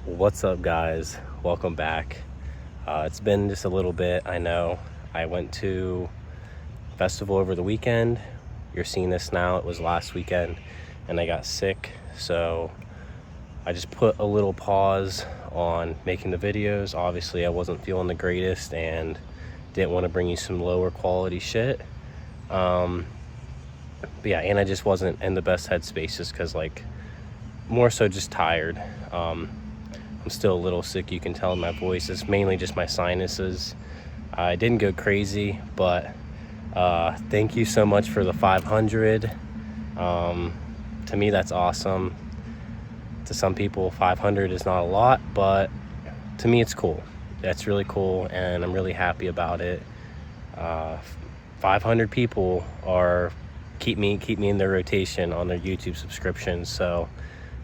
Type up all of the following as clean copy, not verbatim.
What's up, guys? Welcome back. It's been just a little bit. I know I went to festival over the weekend. You're seeing this now. It was last weekend and I got sick, so I just put a little pause on making the videos. Obviously I wasn't feeling the greatest and didn't want to bring you some lower quality shit. But yeah, and I just wasn't in the best headspace just because, like, more so just tired. I'm still a little sick, you can tell in my voice. It's mainly just my sinuses. I didn't go crazy, but thank you so much for the 500. To me, that's awesome. To some people, 500 is not a lot, but to me, it's cool. That's really cool, and I'm really happy about it. 500 people keep me in their rotation on their YouTube subscriptions, so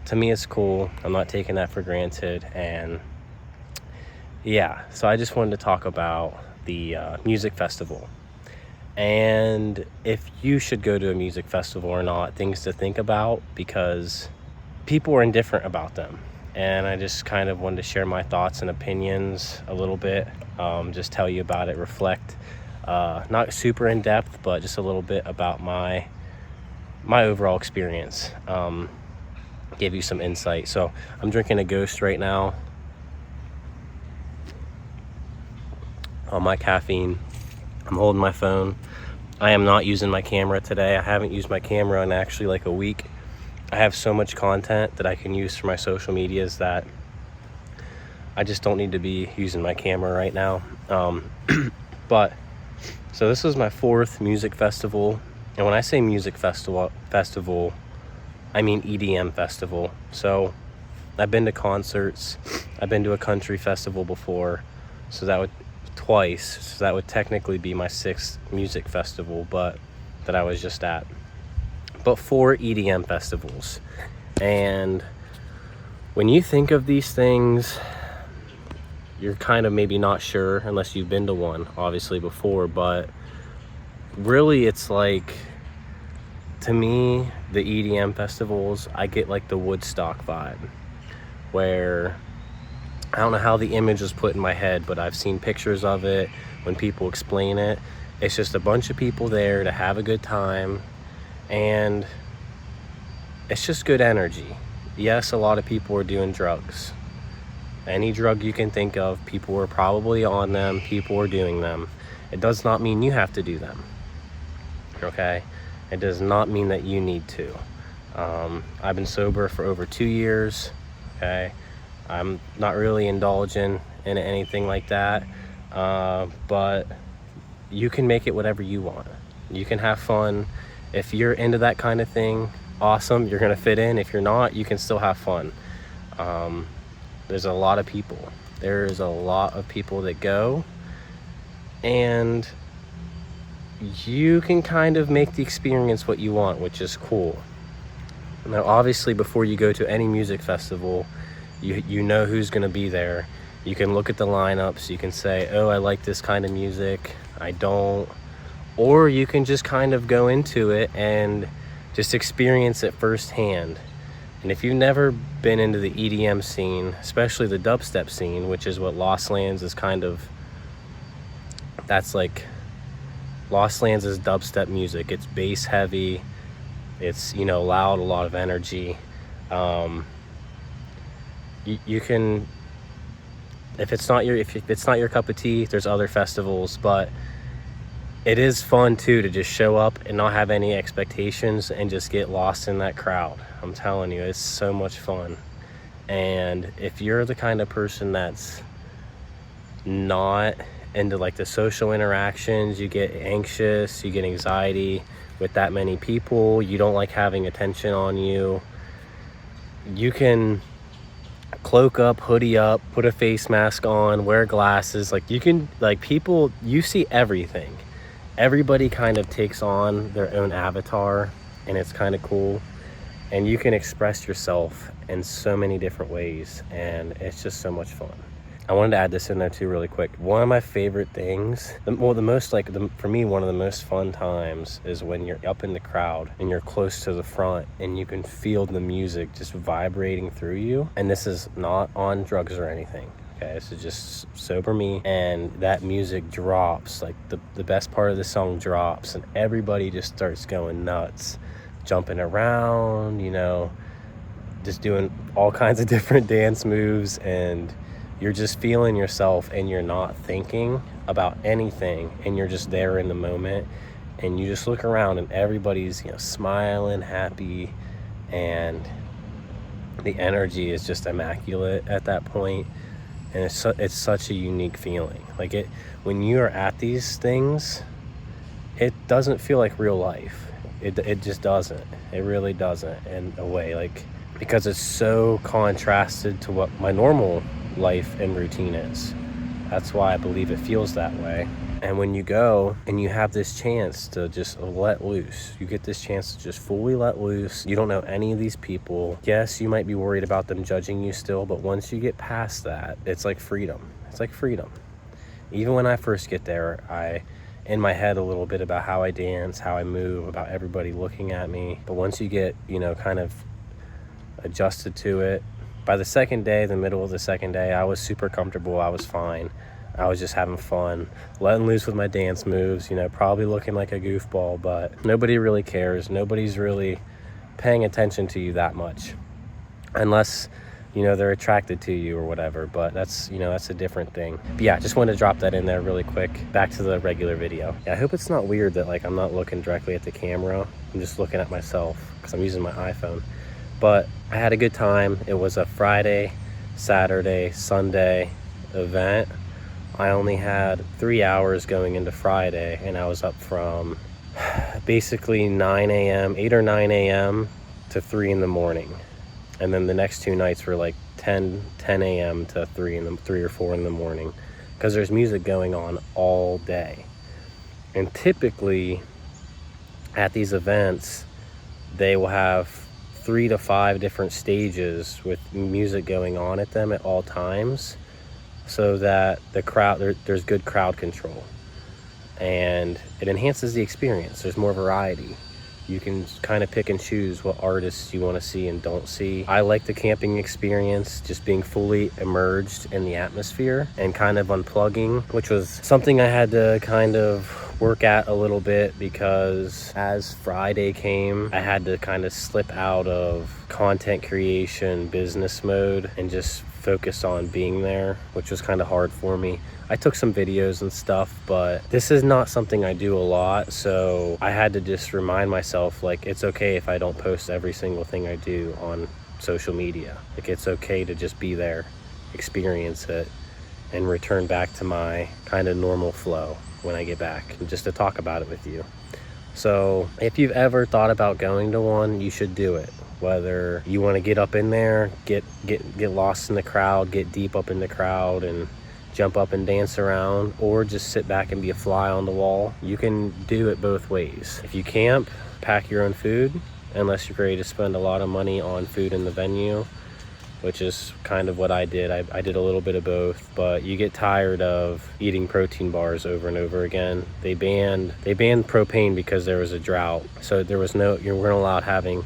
to me it's cool. I'm not taking that for granted. And yeah, so I just wanted to talk about the music festival and if you should go to a music festival or not, things to think about, because people are indifferent about them. And I just kind of wanted to share my thoughts and opinions a little bit, just tell you about it, reflect, not super in depth, but just a little bit about my overall experience. Give you some insight. So I'm drinking a Ghost right now on my caffeine. I'm holding my phone. I am not using my camera today. I haven't used my camera in actually like a week. I have so much content that I can use for my social medias that I just don't need to be using my camera right now. But so this was my 4th music festival. And when I say music festival, I mean EDM festival. So I've been to concerts. I've been to a country festival before. So that would twice. So that would technically be my 6th music festival, but that I was just at. But 4 EDM festivals. And when you think of these things, you're kind of maybe not sure unless you've been to one, obviously, before. But really, it's like, to me, the EDM festivals, I get like the Woodstock vibe, where I don't know how the image was put in my head, but I've seen pictures of it. When people explain it, it's just a bunch of people there to have a good time, and it's just good energy. Yes, a lot of people are doing drugs. Any drug you can think of, people are probably on them, people are doing them. It does not mean you have to do them, okay? It does not mean that you need to. I've been sober for over 2 years, okay? I'm not really indulging in anything like that, but you can make it whatever you want. You can have fun. If you're into that kind of thing, awesome, you're gonna fit in. If you're not, you can still have fun. There's a lot of people. There's a lot of people that go, and you can kind of make the experience what you want, which is cool. Now, obviously, before you go to any music festival, you know who's going to be there. You can look at the lineups. You can say, oh, I like this kind of music, I don't. Or you can just kind of go into it and just experience it firsthand. And if you've never been into the EDM scene, especially the dubstep scene, which is what Lost Lands is kind of, that's like, Lost Lands is dubstep music. It's bass heavy. It's, loud, a lot of energy. You can, if it's not your cup of tea, there's other festivals, but it is fun too to just show up and not have any expectations and just get lost in that crowd. I'm telling you, it's so much fun. And if you're the kind of person that's not into like the social interactions, you get anxious, you get anxiety with that many people, you don't like having attention on you, you can cloak up, hoodie up, put a face mask on, wear glasses. Like, you can, like, people, you see everything. Everybody kind of takes on their own avatar, and it's kind of cool. And you can express yourself in so many different ways, and it's just so much fun. I wanted to add this in there too really quick. One of my favorite things, for me, one of the most fun times is when you're up in the crowd and you're close to the front and you can feel the music just vibrating through you. And this is not on drugs or anything. Okay, this is just sober me, and that music drops, like the best part of the song drops, and everybody just starts going nuts, jumping around, just doing all kinds of different dance moves, and you're just feeling yourself, and you're not thinking about anything, and you're just there in the moment, and you just look around and everybody's smiling, happy, and the energy is just immaculate at that point. And it's such a unique feeling. Like when you are at these things, it doesn't feel like real life. It just doesn't. It really doesn't, in a way, like, because it's so contrasted to what my normal life and routine is. That's why I believe it feels that way. And when you go and you have this chance to just let loose, you get this chance to just fully let loose. You don't know any of these people. Yes, you might be worried about them judging you still, but once you get past that, it's like freedom. It's like freedom. Even when I first get there, I in my head a little bit about how I dance, how I move, about everybody looking at me. But once you get, kind of adjusted to it, by the second day, the middle of the second day, I was super comfortable. I was fine. I was just having fun, letting loose with my dance moves, probably looking like a goofball, but nobody really cares. Nobody's really paying attention to you that much, unless, they're attracted to you or whatever, but that's a different thing. But yeah, just wanted to drop that in there really quick. Back to the regular video. Yeah, I hope it's not weird that, I'm not looking directly at the camera. I'm just looking at myself because I'm using my iPhone. But I had a good time. It was a Friday, Saturday, Sunday event. I only had 3 hours going into Friday, and I was up from basically 9 a.m., 8 or 9 a.m. to 3 in the morning. And then the next 2 nights were like 10 a.m. to 3 or 4 in the morning, because there's music going on all day. And typically at these events, they will have 3 to 5 different stages with music going on at them at all times, so that the crowd, there's good crowd control, and it enhances the experience. There's more variety. You can kind of pick and choose what artists you want to see and don't see. I like the camping experience, just being fully immersed in the atmosphere and kind of unplugging, which was something I had to kind of work at a little bit, because as Friday came, I had to kind of slip out of content creation business mode and just focus on being there, which was kind of hard for me. I took some videos and stuff, but this is not something I do a lot, so I had to just remind myself, it's okay if I don't post every single thing I do on social media. It's okay to just be there, experience it, and return back to my kind of normal flow when I get back, and just to talk about it with you. So if you've ever thought about going to one, you should do it. Whether you want to get up in there, get lost in the crowd, get deep up in the crowd and jump up and dance around, or just sit back and be a fly on the wall, you can do it both ways. If you camp, pack your own food, unless you're ready to spend a lot of money on food in the venue, which is kind of what I did. I did a little bit of both, but you get tired of eating protein bars over and over again. They banned propane because there was a drought, so you weren't allowed having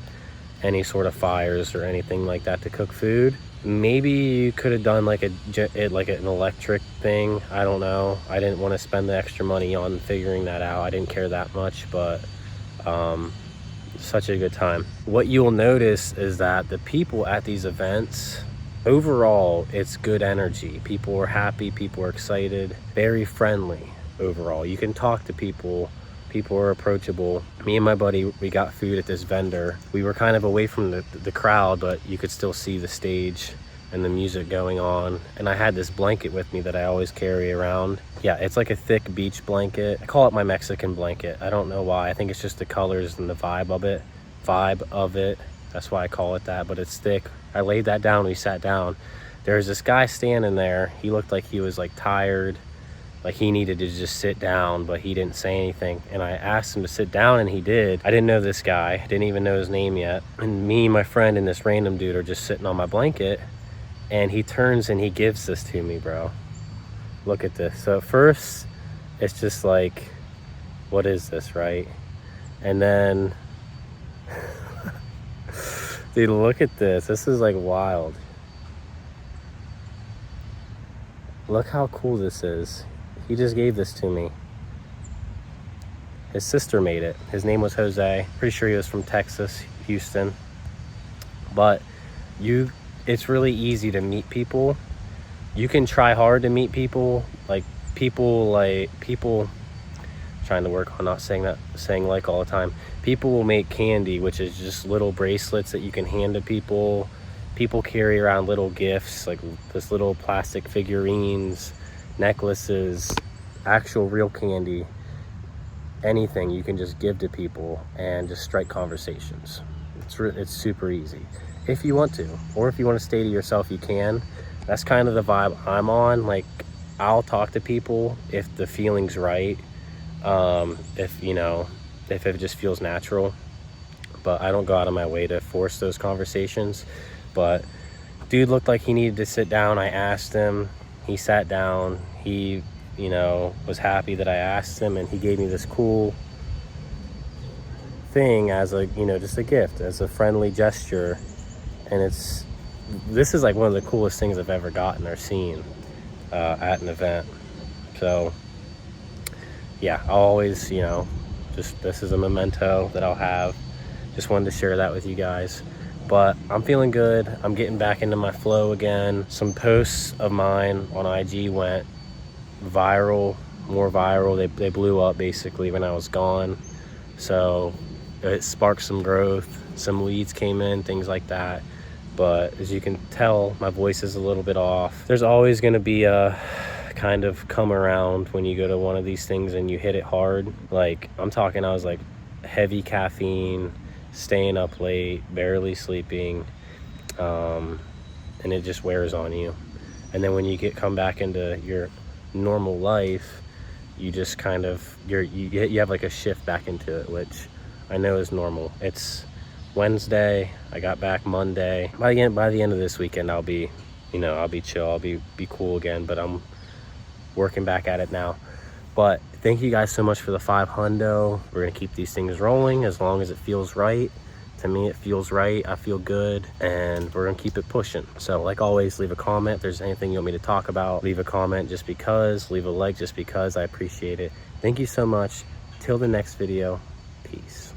any sort of fires or anything like that to cook food. Maybe you could have done like an electric thing. I don't know. I didn't want to spend the extra money on figuring that out. I didn't care that much, but such a good time. What you'll notice is that the people at these events, overall, it's good energy. People are happy, people are excited, very friendly overall. You can talk to people. People are approachable. Me and my buddy, we got food at this vendor. We were kind of away from the crowd, but you could still see the stage and the music going on. And I had this blanket with me that I always carry around. Yeah, it's like a thick beach blanket. I call it my Mexican blanket. I don't know why. I think it's just the colors and the vibe of it. That's why I call it that, but it's thick. I laid that down, we sat down. There was this guy standing there. He looked like he was tired. He needed to just sit down, but he didn't say anything. And I asked him to sit down, and he did. I didn't know this guy. I didn't even know his name yet. And me, my friend, and this random dude are just sitting on my blanket. And he turns and he gives this to me, bro. Look at this. So at first, it's just like, what is this, right? And then, dude, look at this. This is like wild. Look how cool this is. He just gave this to me. His sister made it. His name was Jose. Pretty sure he was from Texas, Houston. But it's really easy to meet people. You can try hard to meet people, trying to work on not saying like all the time. People will make candy, which is just little bracelets that you can hand to people. People carry around little gifts, like this little plastic figurines, necklaces, actual real candy, anything you can just give to people and just strike conversations. It's super easy if you want to, or if you want to stay to yourself, you can. That's kind of the vibe I'm on. Like, I'll talk to people if the feeling's right, if it just feels natural, but I don't go out of my way to force those conversations. But dude looked like he needed to sit down. I asked him, he sat down. He was happy that I asked him, and he gave me this cool thing as a just a gift, as a friendly gesture. And this is like one of the coolest things I've ever gotten or seen at an event. So yeah, I'll always, just, this is a memento that I'll have. Just wanted to share that with you guys. But I'm feeling good. I'm getting back into my flow again. Some posts of mine on IG went viral, more viral. They blew up basically when I was gone. So it sparked some growth. Some leads came in, things like that. But as you can tell, my voice is a little bit off. There's always going to be a kind of come around when you go to one of these things and you hit it hard. Like, I'm talking, I was like heavy caffeine, staying up late, barely sleeping, and it just wears on you. And then when you come back into your normal life, you just kind of, you have like a shift back into it, which I know is normal. It's Wednesday, I got back Monday. By the end of this weekend, I'll be chill, I'll be cool again, but I'm working back at it now. But thank you guys so much for the 5 hundo. We're gonna keep these things rolling as long as it feels right. To me, it feels right, I feel good, and we're gonna keep it pushing. So like always, leave a comment. If there's anything you want me to talk about, leave a comment just because, leave a like just because, I appreciate it. Thank you so much. Till the next video, peace.